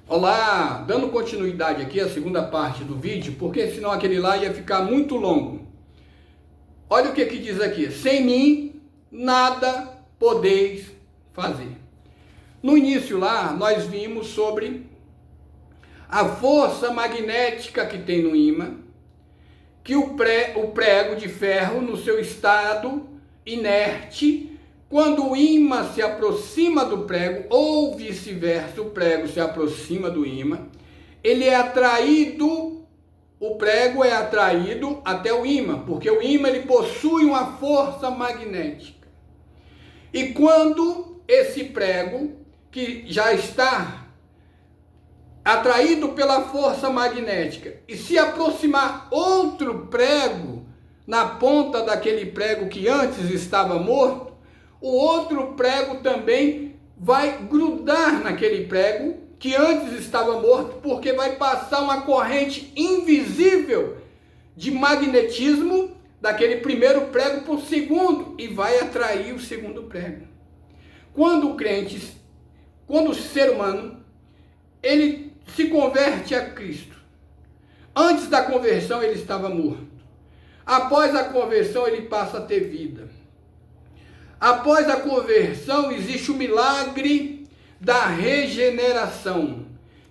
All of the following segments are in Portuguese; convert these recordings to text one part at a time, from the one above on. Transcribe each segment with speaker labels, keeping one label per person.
Speaker 1: Olá, dando continuidade aqui à segunda parte do vídeo, porque senão aquele lá ia ficar muito longo. Olha o que diz aqui: sem mim nada podeis fazer. No início lá nós vimos sobre a força magnética que tem no ímã, que o prego de ferro no seu estado inerte, quando o ímã se aproxima do prego, ou vice-versa, o prego se aproxima do ímã, ele é atraído, o prego é atraído até o ímã, porque o ímã ele possui uma força magnética. E quando esse prego, que já está atraído pela força magnética, e se aproximar outro prego na ponta daquele prego que antes estava morto, o outro prego também vai grudar naquele prego que antes estava morto, porque vai passar uma corrente invisível de magnetismo daquele primeiro prego para o segundo e vai atrair o segundo prego. Quando o ser humano, ele se converte a Cristo, antes da conversão ele estava morto. Após a conversão ele passa a ter vida. Após a conversão, existe o milagre da regeneração,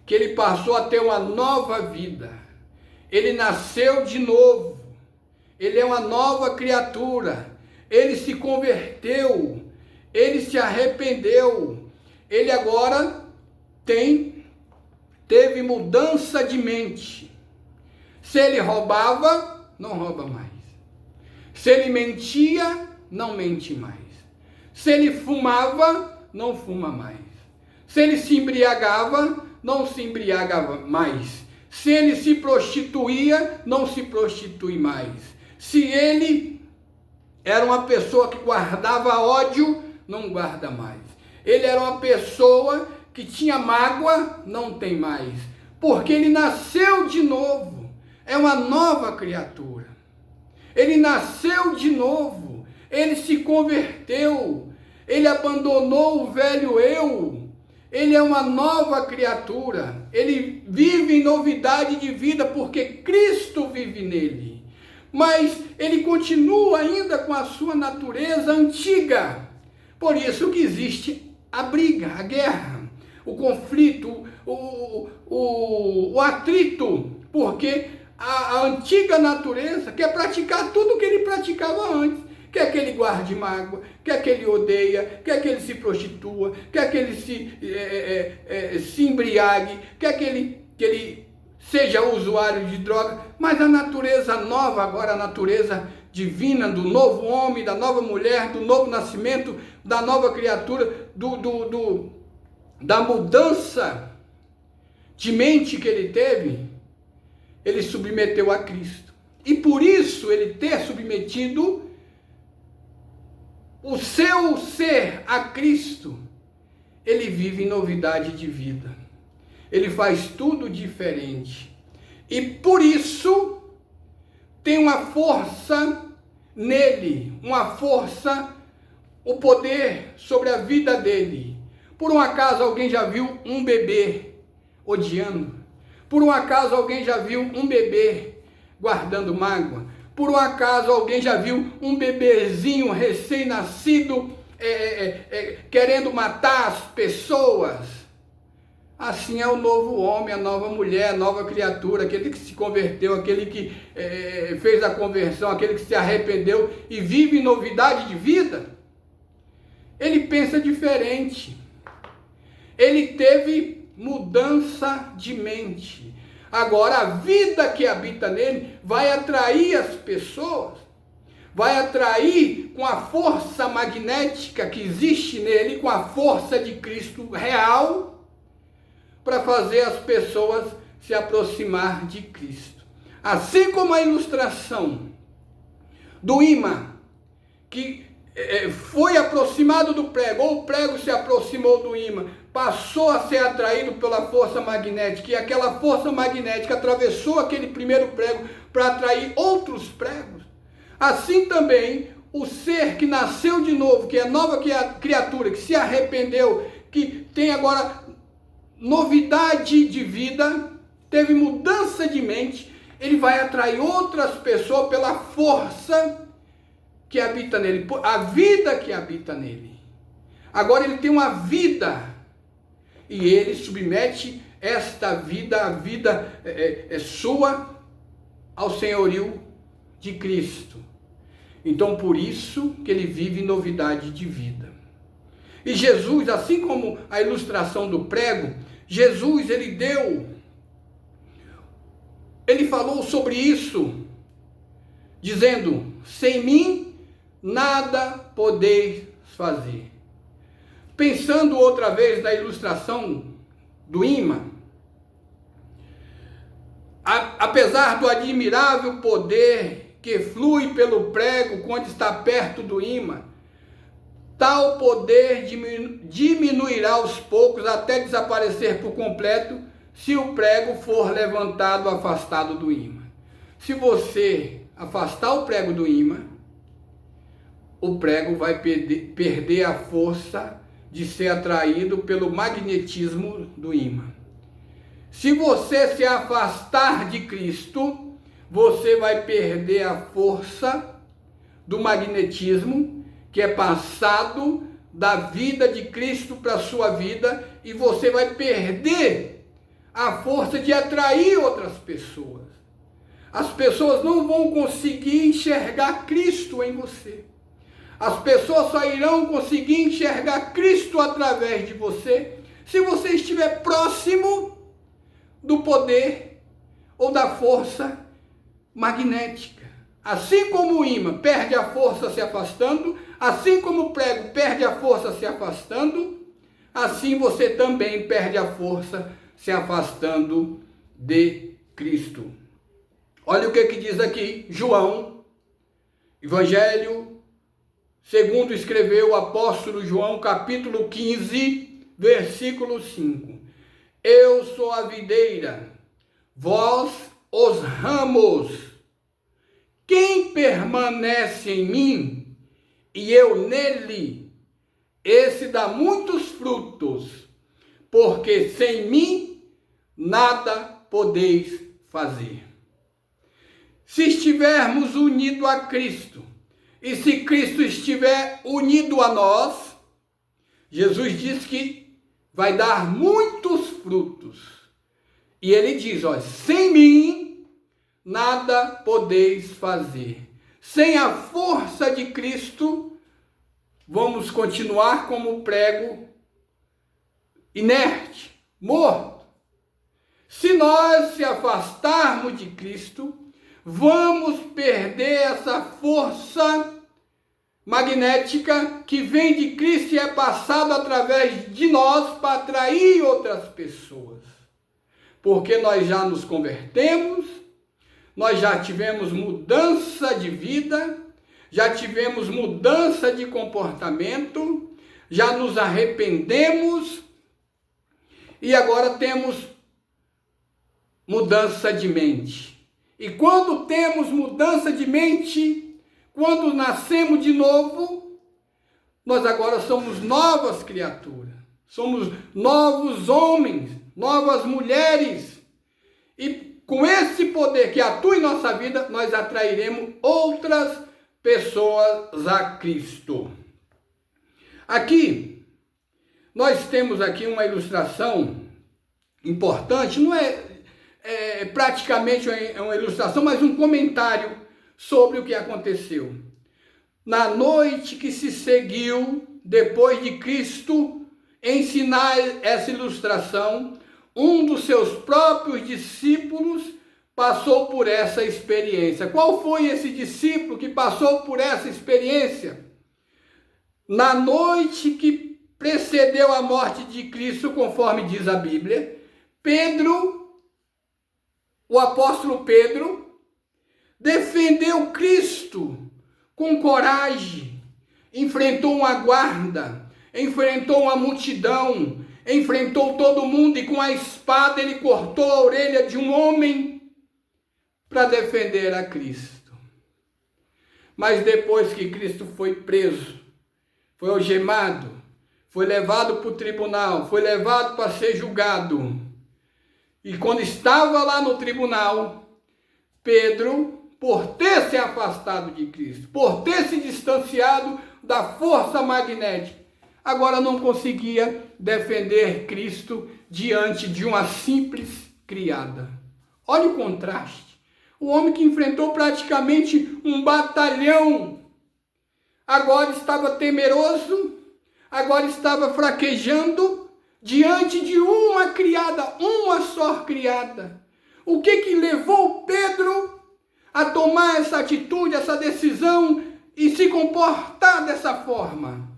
Speaker 1: que ele passou a ter uma nova vida. Ele nasceu de novo. Ele é uma nova criatura. Ele se converteu. Ele se arrependeu. Ele agora teve mudança de mente. Se ele roubava, não rouba mais. Se ele mentia, não mente mais. Se ele fumava, não fuma mais. Se ele se embriagava, não se embriagava mais. Se ele se prostituía, não se prostitui mais. Se ele era uma pessoa que guardava ódio, não guarda mais. Ele era uma pessoa que tinha mágoa, não tem mais. Porque ele nasceu de novo. É uma nova criatura. Ele nasceu de novo. Ele se converteu, ele abandonou o velho eu, ele é uma nova criatura, ele vive em novidade de vida porque Cristo vive nele, mas ele continua ainda com a sua natureza antiga. Por isso que existe a briga, a guerra, o conflito, o atrito, porque a antiga natureza quer praticar tudo o que ele praticava antes. Quer que ele guarde mágoa, quer que ele odeia, quer que ele se prostitua, quer que ele se embriague, quer que ele seja usuário de droga. Mas a natureza nova agora, a natureza divina do novo homem, da nova mulher, do novo nascimento, da nova criatura, da mudança de mente que ele teve, ele submeteu a Cristo. E por isso ele ter submetido o seu ser a Cristo, ele vive em novidade de vida. Ele faz tudo diferente. E por isso tem uma força nele, uma força, o poder sobre a vida dele. Por um acaso alguém já viu um bebê odiando? Por um acaso alguém já viu um bebê guardando mágoa? Por um acaso alguém já viu um bebezinho recém-nascido querendo matar as pessoas? Assim é o novo homem, a nova mulher, a nova criatura, aquele que se converteu, aquele que fez a conversão, aquele que se arrependeu e vive em novidade de vida. Ele pensa diferente. Ele teve mudança de mente. Agora, a vida que habita nele vai atrair as pessoas, vai atrair com a força magnética que existe nele, com a força de Cristo real, para fazer as pessoas se aproximar de Cristo. Assim como a ilustração do ímã, que foi aproximado do prego, ou o prego se aproximou do ímã, passou a ser atraído pela força magnética, e aquela força magnética atravessou aquele primeiro prego para atrair outros pregos. Assim também, o ser que nasceu de novo, que é nova criatura, que se arrependeu, que tem agora novidade de vida, teve mudança de mente, ele vai atrair outras pessoas pela força que habita nele, a vida que habita nele. Agora ele tem uma vida e ele submete esta vida, a vida sua, ao senhorio de Cristo. Então, por isso que ele vive novidade de vida. E Jesus, assim como a ilustração do prego, Jesus, ele falou sobre isso, dizendo: sem mim nada podeis fazer. Pensando outra vez na ilustração do imã, apesar do admirável poder que flui pelo prego quando está perto do imã, tal poder diminuirá aos poucos até desaparecer por completo se o prego for levantado, afastado do imã. Se você afastar o prego do imã, o prego vai perder a força de ser atraído pelo magnetismo do imã. Se você se afastar de Cristo, você vai perder a força do magnetismo que é passado da vida de Cristo para a sua vida, e você vai perder a força de atrair outras pessoas. As pessoas não vão conseguir enxergar Cristo em você. As pessoas só irão conseguir enxergar Cristo através de você se você estiver próximo do poder ou da força magnética. Assim como o imã perde a força se afastando, assim como o prego perde a força se afastando, assim você também perde a força se afastando de Cristo. Olha o que diz aqui João, Evangelho segundo escreveu o apóstolo João, capítulo 15, versículo 5. Eu sou a videira, vós os ramos. Quem permanece em mim e eu nele, esse dá muitos frutos, porque sem mim nada podeis fazer. Se estivermos unidos a Cristo, e se Cristo estiver unido a nós, Jesus diz que vai dar muitos frutos. E ele diz, ó, sem mim nada podeis fazer. Sem a força de Cristo, vamos continuar como prego inerte, morto. Se nós se afastarmos de Cristo, vamos perder essa força magnética que vem de Cristo e é passado através de nós para atrair outras pessoas. Porque nós já nos convertemos, nós já tivemos mudança de vida, já tivemos mudança de comportamento, já nos arrependemos e agora temos mudança de mente. E quando temos mudança de mente, quando nascemos de novo, nós agora somos novas criaturas, somos novos homens, novas mulheres. E com esse poder que atua em nossa vida, nós atrairemos outras pessoas a Cristo. Aqui, nós temos aqui uma ilustração importante, não é praticamente uma ilustração, mas um comentário sobre o que aconteceu. Na noite que se seguiu, depois de Cristo ensinar essa ilustração, um dos seus próprios discípulos passou por essa experiência. Qual foi esse discípulo que passou por essa experiência? Na noite que precedeu a morte de Cristo, conforme diz a Bíblia, o apóstolo Pedro, defendeu Cristo com coragem, enfrentou uma guarda, enfrentou uma multidão, enfrentou todo mundo e com a espada ele cortou a orelha de um homem para defender a Cristo. Mas depois que Cristo foi preso, foi algemado, foi levado para o tribunal, foi levado para ser julgado. E quando estava lá no tribunal, Pedro, por ter se afastado de Cristo, por ter se distanciado da força magnética, agora não conseguia defender Cristo diante de uma simples criada. Olha o contraste. O homem que enfrentou praticamente um batalhão, agora estava temeroso, agora estava fraquejando diante de uma criada, uma só criada. O que levou Pedro a tomar essa atitude, essa decisão e se comportar dessa forma?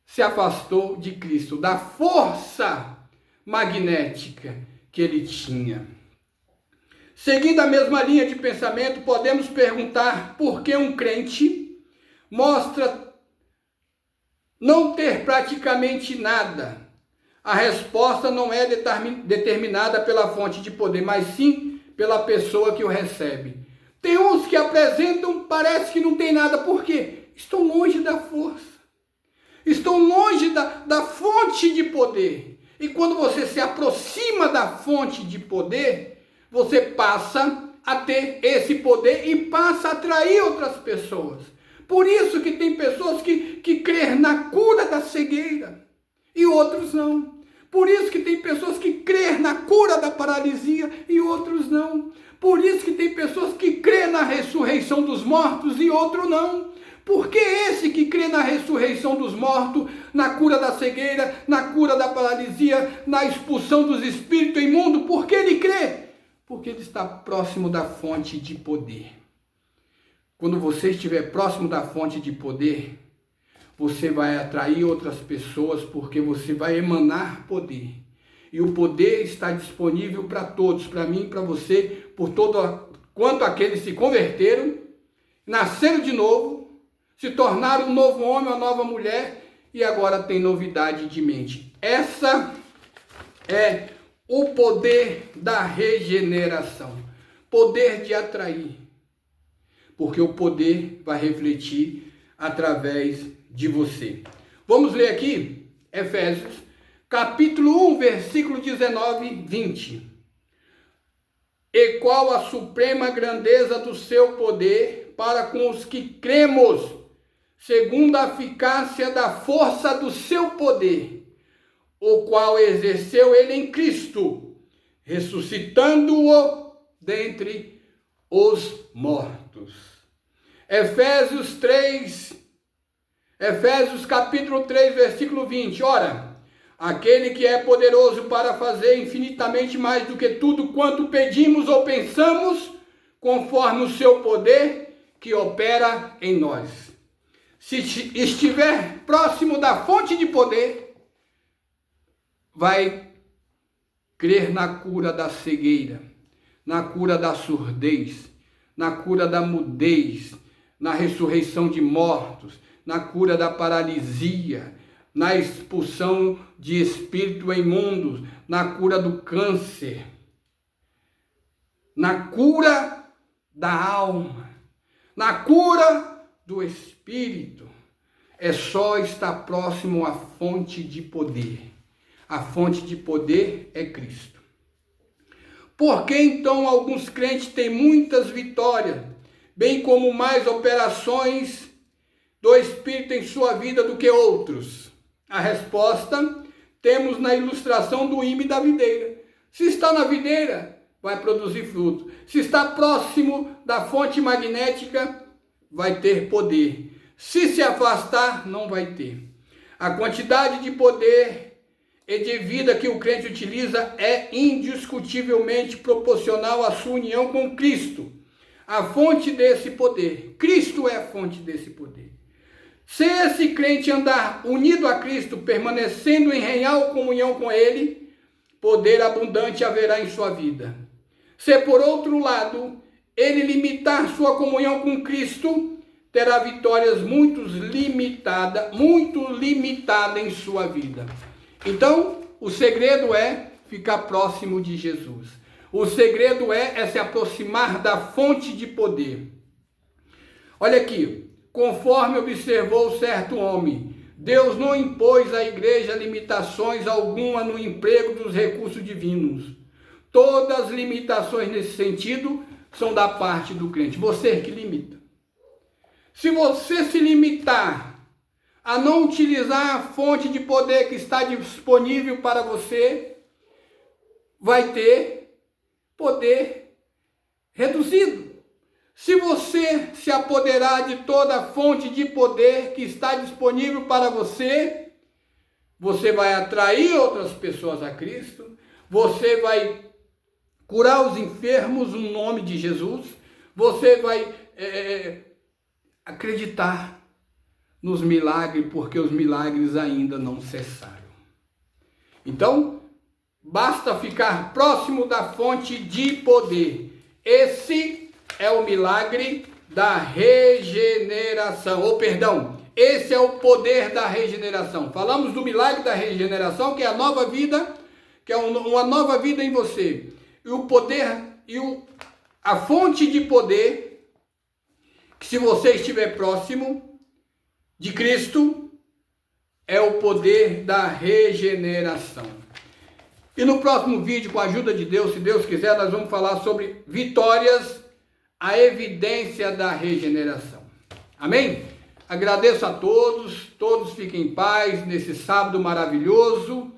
Speaker 1: Se afastou de Cristo, da força magnética que ele tinha. Seguindo a mesma linha de pensamento, podemos perguntar por que um crente mostra não ter praticamente nada. A resposta não é determinada pela fonte de poder, mas sim pela pessoa que o recebe. Tem uns que apresentam, parece que não tem nada, por quê? Estão longe da força. Estão longe da fonte de poder. E quando você se aproxima da fonte de poder, você passa a ter esse poder e passa a atrair outras pessoas. Por isso que tem pessoas que creem na cura da cegueira e outros não. Por isso que tem pessoas que creem na cura da paralisia e outros não. Por isso que tem pessoas que creem na ressurreição dos mortos e outros não. Porque esse que crê na ressurreição dos mortos, na cura da cegueira, na cura da paralisia, na expulsão dos espíritos imundos, por que ele crê? Porque ele está próximo da fonte de poder. Quando você estiver próximo da fonte de poder, você vai atrair outras pessoas, porque você vai emanar poder. E o poder está disponível para todos, para mim e para você, por todo quanto aqueles se converteram, nasceram de novo, se tornaram um novo homem, uma nova mulher, e agora tem novidade de mente. Essa é o poder da regeneração, poder de atrair, porque o poder vai refletir através de você. Vamos ler aqui Efésios, capítulo 1, versículo 19 e 20. E qual a suprema grandeza do seu poder para com os que cremos, segundo a eficácia da força do seu poder, o qual exerceu ele em Cristo, ressuscitando-o dentre os mortos. Efésios capítulo 3, versículo 20. Ora, aquele que é poderoso para fazer infinitamente mais do que tudo quanto pedimos ou pensamos, conforme o seu poder que opera em nós. Se estiver próximo da fonte de poder, vai crer na cura da cegueira, na cura da surdez, na cura da mudez, na ressurreição de mortos, na cura da paralisia, na expulsão de espírito imundos, na cura do câncer, na cura da alma, na cura do espírito. É só estar próximo à fonte de poder. A fonte de poder é Cristo. Por que então alguns crentes têm muitas vitórias, bem como mais operações do Espírito em sua vida do que outros? A resposta temos na ilustração do ímã da videira. Se está na videira, vai produzir fruto. Se está próximo da fonte magnética, vai ter poder. Se afastar, não vai ter. A quantidade de poder e de vida que o crente utiliza é indiscutivelmente proporcional à sua união com Cristo, a fonte desse poder. Cristo é a fonte desse poder. Se esse crente andar unido a Cristo, permanecendo em real comunhão com Ele, poder abundante haverá em sua vida. Se, por outro lado, ele limitar sua comunhão com Cristo, terá vitórias muito limitadas em sua vida. Então, o segredo é ficar próximo de Jesus. O segredo é se aproximar da fonte de poder. Olha aqui, conforme observou certo homem, Deus não impôs à igreja limitações alguma no emprego dos recursos divinos. Todas as limitações nesse sentido são da parte do crente. Você que limita. Se você se limitar a não utilizar a fonte de poder que está disponível para você, vai ter poder reduzido. Se você se apoderar de toda a fonte de poder que está disponível para você, você vai atrair outras pessoas a Cristo, você vai curar os enfermos no nome de Jesus, você vai acreditar nos milagres, porque os milagres ainda não cessaram. Então, basta ficar próximo da fonte de poder. Esse é o milagre da regeneração, esse é o poder da regeneração. Falamos do milagre da regeneração, que é a nova vida, que é uma nova vida em você. E o poder a fonte de poder, que se você estiver próximo de Cristo, é o poder da regeneração. E no próximo vídeo, com a ajuda de Deus, se Deus quiser, nós vamos falar sobre vitórias, a evidência da regeneração. Amém? Agradeço a todos, todos fiquem em paz nesse sábado maravilhoso.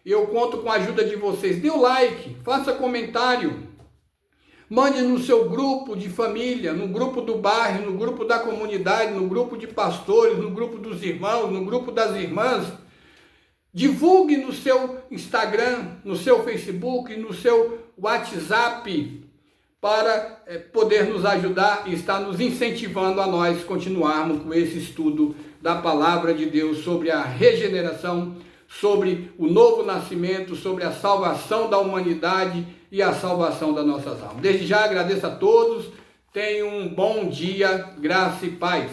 Speaker 1: Eu conto com a ajuda de vocês. Dê o like, faça comentário, mande no seu grupo de família, no grupo do bairro, no grupo da comunidade, no grupo de pastores, no grupo dos irmãos, no grupo das irmãs. Divulgue no seu Instagram, no seu Facebook, no seu WhatsApp, para poder nos ajudar e estar nos incentivando a nós continuarmos com esse estudo da palavra de Deus sobre a regeneração, sobre o novo nascimento, sobre a salvação da humanidade e a salvação das nossas almas. Desde já agradeço a todos, tenham um bom dia, graça e paz.